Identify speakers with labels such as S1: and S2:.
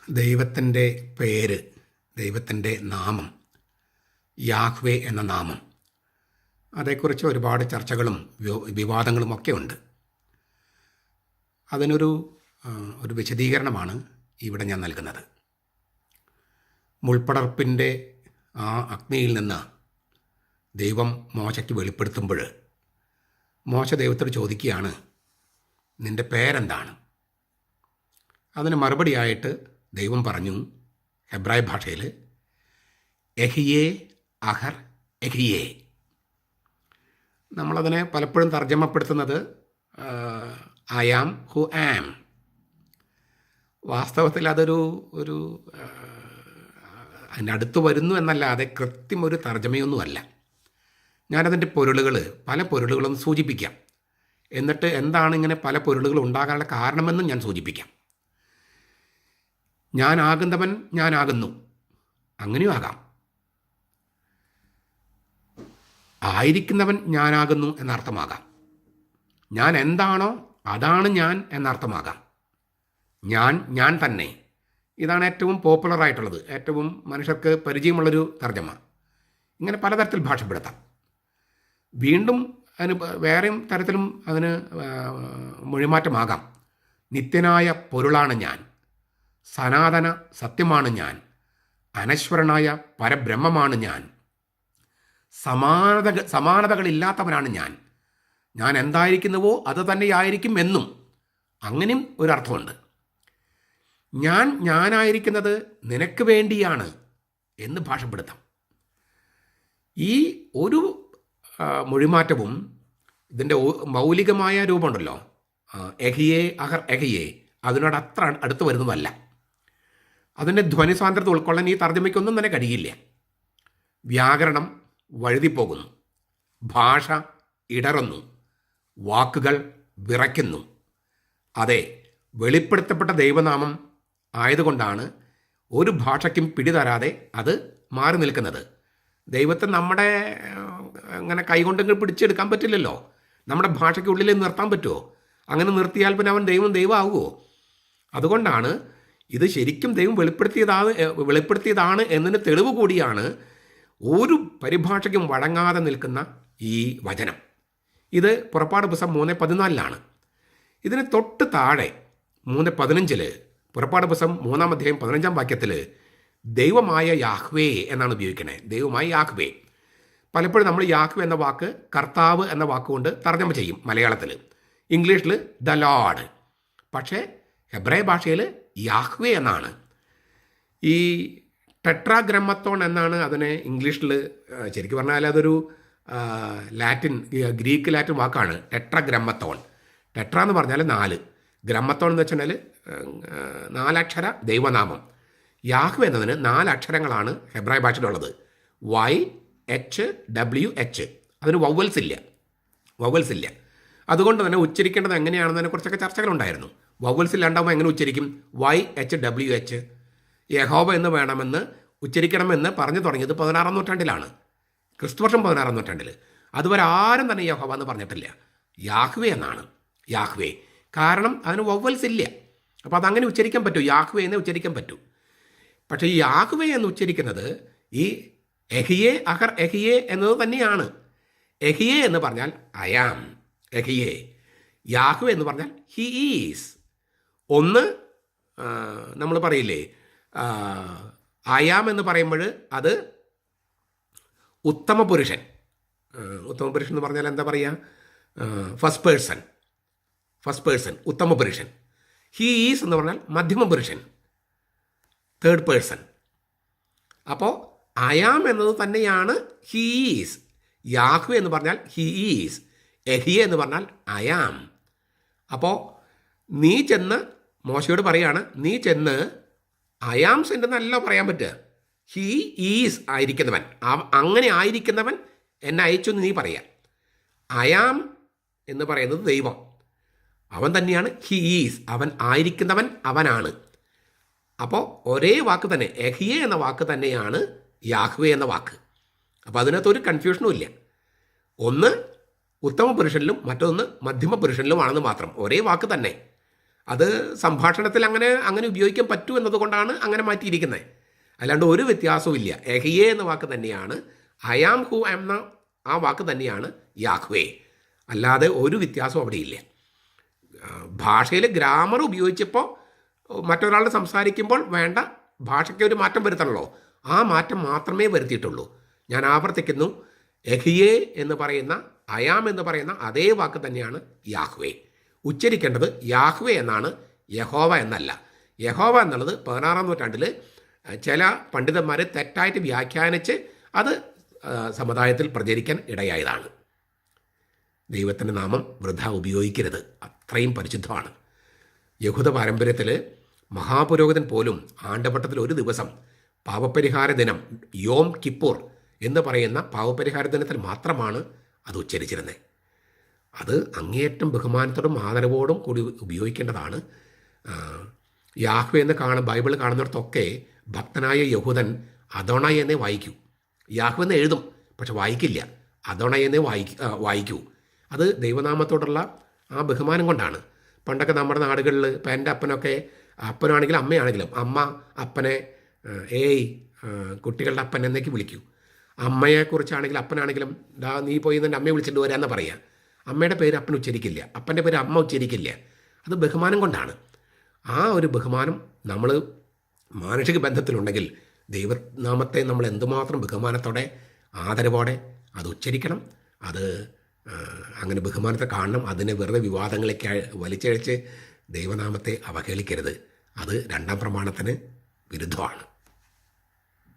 S1: ദൈവത്തിൻ്റെ പേര്, ദൈവത്തിൻ്റെ നാമം, യാഹ്വേ എന്ന നാമം, അതേക്കുറിച്ച് ഒരുപാട് ചർച്ചകളും വിവാദങ്ങളും ഒക്കെ ഉണ്ട്. അതിനൊരു വിശദീകരണമാണ് ഇവിടെ ഞാൻ നൽകുന്നത്. മുൾപ്പടർപ്പിൻ്റെ ആ അഗ്നിയിൽ നിന്ന് ദൈവം മോശയ്ക്ക് വെളിപ്പെടുത്തുമ്പോൾ മോശ ദൈവത്തോട് ചോദിക്കുകയാണ്, നിൻ്റെ പേരെന്താണ്? അതിന് മറുപടിയായിട്ട് ദൈവം പറഞ്ഞു, ഹെബ്രായ ഭാഷയിൽ എഹിയേ അഹർ എഹിയേ. നമ്മളതിനെ പലപ്പോഴും തർജ്ജമപ്പെടുത്തുന്നത് ഐ ആം ഹു ആം. വാസ്തവത്തിൽ അതൊരു അതിനടുത്ത് വരുന്നു എന്നല്ലാതെ കൃത്യം ഒരു തർജ്ജമയൊന്നുമല്ല. ഞാനതിൻ്റെ പല പൊരുളുകളും സൂചിപ്പിക്കാം. എന്നിട്ട് എന്താണ് ഇങ്ങനെ പല പൊരുളുകൾ ഉണ്ടാകാനുള്ള കാരണമെന്നും ഞാൻ സൂചിപ്പിക്കാം. ഞാനാകുന്നവൻ ഞാനാകുന്നു, അങ്ങനെയും ആകാം. ആയിരിക്കുന്നവൻ ഞാനാകുന്നു എന്നർത്ഥമാകാം. ഞാൻ എന്താണോ അതാണ് ഞാൻ എന്നർത്ഥമാകാം. ഞാൻ തന്നെ. ഇതാണ് ഏറ്റവും പോപ്പുലറായിട്ടുള്ളത്, ഏറ്റവും മനുഷ്യർക്ക് പരിചയമുള്ളൊരു തർജ്ജമ. ഇങ്ങനെ പലതരത്തിൽ ഭാഷപ്പെടുത്താം. വീണ്ടും അതിന് വേറെയും തരത്തിലും അതിന് മൊഴിമാറ്റമാകാം. നിത്യനായ പൊരുളാണ് ഞാൻ, സനാതന സത്യമാണ് ഞാൻ, അനശ്വരനായ പരബ്രഹ്മമാണ് ഞാൻ, സമാനതകളില്ലാത്തവനാണ് ഞാൻ എന്തായിരിക്കുന്നുവോ അത് തന്നെയായിരിക്കും എന്നും അങ്ങനെയും ഒരർത്ഥമുണ്ട്. ഞാനായിരിക്കുന്നത് നിനക്ക് വേണ്ടിയാണ് എന്ന് ഭാഷപ്പെടുത്താം. ഈ ഒരു മൊഴിമാറ്റവും ഇതിൻ്റെ മൗലികമായ രൂപമുണ്ടല്ലോ, എഹിയേ അഹർ എഹിയേ, അതിനോട് അത്ര അടുത്ത് വരുന്നതല്ല. അതിൻ്റെ ധ്വനിസാന്ദ്രത ഉൾക്കൊള്ളാൻ ഈ തർജ്ജമയ്ക്കൊന്നും തന്നെ കഴിയില്ല. വ്യാകരണം വഴുതിപ്പോകുന്നു, ഭാഷ ഇടറുന്നു, വാക്കുകൾ വിറയ്ക്കുന്നു. അതെ, വെളിപ്പെടുത്തപ്പെട്ട ദൈവനാമം ആയതുകൊണ്ടാണ് ഒരു ഭാഷയ്ക്കും പിടിതരാതെ അത് മാറി നിൽക്കുന്നത്. ദൈവത്തെ നമ്മുടെ അങ്ങനെ കൈകൊണ്ടെങ്കിൽ പിടിച്ചെടുക്കാൻ പറ്റില്ലല്ലോ. നമ്മുടെ ഭാഷയ്ക്ക് ഉള്ളിൽ നിർത്താൻ പറ്റുമോ? അങ്ങനെ നിർത്തിയാൽ പിന്നെ അവൻ ദൈവമാകുമോ? അതുകൊണ്ടാണ് ഇത് ശരിക്കും ദൈവം വെളിപ്പെടുത്തിയതാണ് എന്നതിന് തെളിവ് കൂടിയാണ് ഒരു പരിഭാഷയ്ക്കും വഴങ്ങാതെ നിൽക്കുന്ന ഈ വചനം. ഇത് പുറപ്പാട് പുസ്തകം 3:14 ഇതിന് തൊട്ട് താഴെ 3:15 പുറപ്പാട് പുസ്തകം 3-ാം അധ്യായം 15-ാം വാക്യത്തിൽ ദൈവമായ യാഹ്വേ എന്നാണ് ഉപയോഗിക്കുന്നത്. ദൈവമായ യാഹ്വേ. പലപ്പോഴും നമ്മൾ യാഹ്വേ എന്ന വാക്ക് കർത്താവ് എന്ന വാക്കുകൊണ്ട് തർജ്ജമ ചെയ്യും മലയാളത്തിൽ, ഇംഗ്ലീഷിൽ ദ ലോർഡ്. പക്ഷേ ഹെബ്രായ ഭാഷയിൽ യാഹ്വേ എന്നാണ്. ഈ ടെട്രാഗ്രമ്മത്തോൺ എന്നാണ് അതിനെ ഇംഗ്ലീഷിൽ. ശരിക്കും പറഞ്ഞാൽ അതൊരു ഗ്രീക്ക് ലാറ്റിൻ വാക്കാണ് ടെട്രാഗ്രമ്മത്തോൺ. ടെട്ര എന്ന് പറഞ്ഞാൽ 4, ഗ്രമ്മത്തോൺ എന്ന് വെച്ചാൽ 4 അക്ഷര ദൈവനാമം. യാഹ്വേ എന്നതിന് 4 അക്ഷരങ്ങളാണ് ഹെബ്രായ ഭാഷയിലുള്ളത്, YHWH. അതിന് വവ്വൽസ് ഇല്ല. അതുകൊണ്ട് തന്നെ ഉച്ചരിക്കേണ്ടത് എങ്ങനെയാണെന്നതിനെക്കുറിച്ചൊക്കെ ചർച്ചകളുണ്ടായിരുന്നു. വവ്വൽസ് ഇല്ലാണ്ടാവുമ്പോൾ എങ്ങനെ ഉച്ചരിക്കും? YHWH. യഹോവ എന്ന് വേണമെന്ന് ഉച്ചരിക്കണമെന്ന് പറഞ്ഞു തുടങ്ങിയത് 16-ാം നൂറ്റാണ്ടിലാണ്, ക്രിസ്തുവർഷം 16-ാം നൂറ്റാണ്ടിൽ. അതുവരെ ആരും തന്നെ യഹോവ എന്ന് പറഞ്ഞിട്ടില്ല. യാഹ്വേ എന്നാണ്. യാഹ്വേ. കാരണം അതിന് വവ്വൽസ് ഇല്ല. അപ്പോൾ അതങ്ങനെ ഉച്ചരിക്കാൻ പറ്റൂ, യാഹ്വേ എന്ന് ഉച്ചരിക്കാൻ പറ്റൂ. പക്ഷേ ഈ യാഹ്വേ എന്ന് ഉച്ചരിക്കുന്നത് ഈ എഹിയേ അഹർ എഹിയേ എന്നത് തന്നെയാണ്. എഹിയേ എന്ന് പറഞ്ഞാൽ ഐ ആം എഹിയേ. യാഹ്വേ എന്ന് പറഞ്ഞാൽ ഹി ഈസ്. ഒന്ന് നമ്മൾ പറയില്ലേ, ഐ ആം എന്ന് പറയുമ്പോൾ അത് ഉത്തമ പുരുഷൻ. എന്ന് പറഞ്ഞാൽ എന്താ പറയുക? ഫസ്റ്റ് പേഴ്സൺ ഉത്തമ പുരുഷൻ. ഹി ഈസ് എന്ന് പറഞ്ഞാൽ മധ്യമ പുരുഷൻ, തേർഡ് പേഴ്സൺ. അപ്പോൾ ഐ ആം എന്നത് തന്നെയാണ് ഹി ഈസ്. യാഹ്വേ എന്ന് പറഞ്ഞാൽ ഹി ഈസ്. എഹിയ എന്ന് പറഞ്ഞാൽ ഐ ആം. അപ്പോൾ നീ ചെന്ന് മോശയോട് പറയാണ്, നീ ചെന്ന് ഐ ആം സെൻ്റ് എന്നല്ല പറയാൻ പറ്റുക, ഹി ഈസ് ആയിരിക്കുന്നവൻ, അങ്ങനെ ആയിരിക്കുന്നവൻ എന്നെ അയച്ചു എന്ന് നീ പറയാം. ഐ ആം എന്ന് പറയുന്നത് ദൈവം, അവൻ തന്നെയാണ് ഹി ഈസ്. അവൻ ആയിരിക്കുന്നവൻ അവനാണ്. അപ്പോൾ ഒരേ വാക്ക് തന്നെ, എഹിയ എന്ന വാക്ക് തന്നെയാണ് യാഹ്വേ എന്ന വാക്ക്. അപ്പോൾ അതിനകത്തൊരു കൺഫ്യൂഷനും ഇല്ല. ഒന്ന് ഉത്തമ പുരുഷനിലും മറ്റൊന്ന് മധ്യമ പുരുഷനിലുമാണെന്ന് മാത്രം. ഒരേ വാക്ക് തന്നെ. അത് സംഭാഷണത്തിൽ അങ്ങനെ ഉപയോഗിക്കാൻ പറ്റൂ എന്നതുകൊണ്ടാണ് അങ്ങനെ മാറ്റിയിരിക്കുന്നത്. അല്ലാണ്ട് ഒരു വ്യത്യാസവും ഇല്ല. എഹിയെ എന്ന വാക്ക് തന്നെയാണ്, ഐ ആം ഹു എന്ന ആ വാക്ക് തന്നെയാണ് യാഹ്വേ. അല്ലാതെ ഒരു വ്യത്യാസവും അവിടെ ഇല്ല. ഭാഷയിൽ ഗ്രാമർ ഉപയോഗിച്ചപ്പോൾ മറ്റൊരാൾ സംസാരിക്കുമ്പോൾ വേണ്ട ഭാഷയ്ക്ക് ഒരു മാറ്റം വരുത്തണമല്ലോ, ആ മാറ്റം മാത്രമേ വരുത്തിയിട്ടുള്ളൂ. ഞാൻ ആവർത്തിക്കുന്നു, എഹിയെ എന്ന് പറയുന്ന, അയാം എന്ന് പറയുന്ന അതേ വാക്ക് തന്നെയാണ് യാഹ്വേ. ഉച്ചരിക്കേണ്ടത് യാഹ്വേ എന്നാണ്, യഹോവ എന്നല്ല. യഹോവ എന്നുള്ളത് 16-ാം നൂറ്റാണ്ടിൽ ചില പണ്ഡിതന്മാർ തെറ്റായിട്ട് വ്യാഖ്യാനിച്ച് അത് സമുദായത്തിൽ പ്രചരിക്കാൻ ഇടയായതാണ്. ദൈവത്തിൻ്റെ നാമം വൃഥ ഉപയോഗിക്കരുത്, അത്രയും പരിശുദ്ധമാണ്. യഹൂദ പാരമ്പര്യത്തിൽ മഹാപുരോഹിതൻ പോലും ആണ്ടവട്ടത്തിൽ ഒരു ദിവസം പാപപരിഹാര ദിനം, യോം കിപ്പൂർ എന്ന് പറയുന്ന പാപപരിഹാര ദിനത്തിൽ മാത്രമാണ് അത് ഉച്ചരിച്ചിരുന്നത്. അത് അങ്ങേയറ്റം ബഹുമാനത്തോടും ആദരവോടും കൂടി ഉപയോഗിക്കേണ്ടതാണ്. യാഹ്വേ എന്ന് ബൈബിൾ കാണുന്നിടത്തൊക്കെ ഭക്തനായ യഹൂദൻ അദോണൈ എന്നേ വായിക്കൂ. യാഹ്വേ എന്ന് എഴുതും, പക്ഷെ വായിക്കില്ല. അദോണൈ എന്നേ വായിക്കൂ. അത് ദൈവനാമത്തോടുള്ള ആ ബഹുമാനം കൊണ്ടാണ്. പണ്ടൊക്കെ നമ്മുടെ നാടുകളിൽ ഇപ്പം എൻ്റെ അപ്പനൊക്കെ, അപ്പനാണെങ്കിലും അമ്മയാണെങ്കിലും അമ്മ അപ്പനെ കുട്ടികളുടെ അപ്പൻ എന്നേക്ക് വിളിക്കൂ. അമ്മയെക്കുറിച്ചാണെങ്കിലും അപ്പനാണെങ്കിലും നീ പോയി നിൻ്റെ അമ്മയെ വിളിച്ചിട്ട് വരാമെന്ന് പറയാം. അമ്മയുടെ പേര് അപ്പൻ ഉച്ചരിക്കില്ല, അപ്പൻ്റെ പേര് അമ്മ ഉച്ചരിക്കില്ല. അത് ബഹുമാനം കൊണ്ടാണ്. ആ ഒരു ബഹുമാനം നമ്മൾ മാനുഷിക ബന്ധത്തിലുണ്ടെങ്കിൽ ദൈവനാമത്തെ നമ്മൾ എന്തുമാത്രം ബഹുമാനത്തോടെ ആദരവോടെ അത് ഉച്ചരിക്കണം. അത് അങ്ങനെ ബഹുമാനത്തെ കാണണം. അതിനെ വെറുതെ വിവാദങ്ങളൊക്കെ വലിച്ചഴിച്ച് ദൈവനാമത്തെ അവഹേളിക്കരുത്. അത് 2-ാം പ്രമാണത്തിന് വിരുദ്ധമാണ്.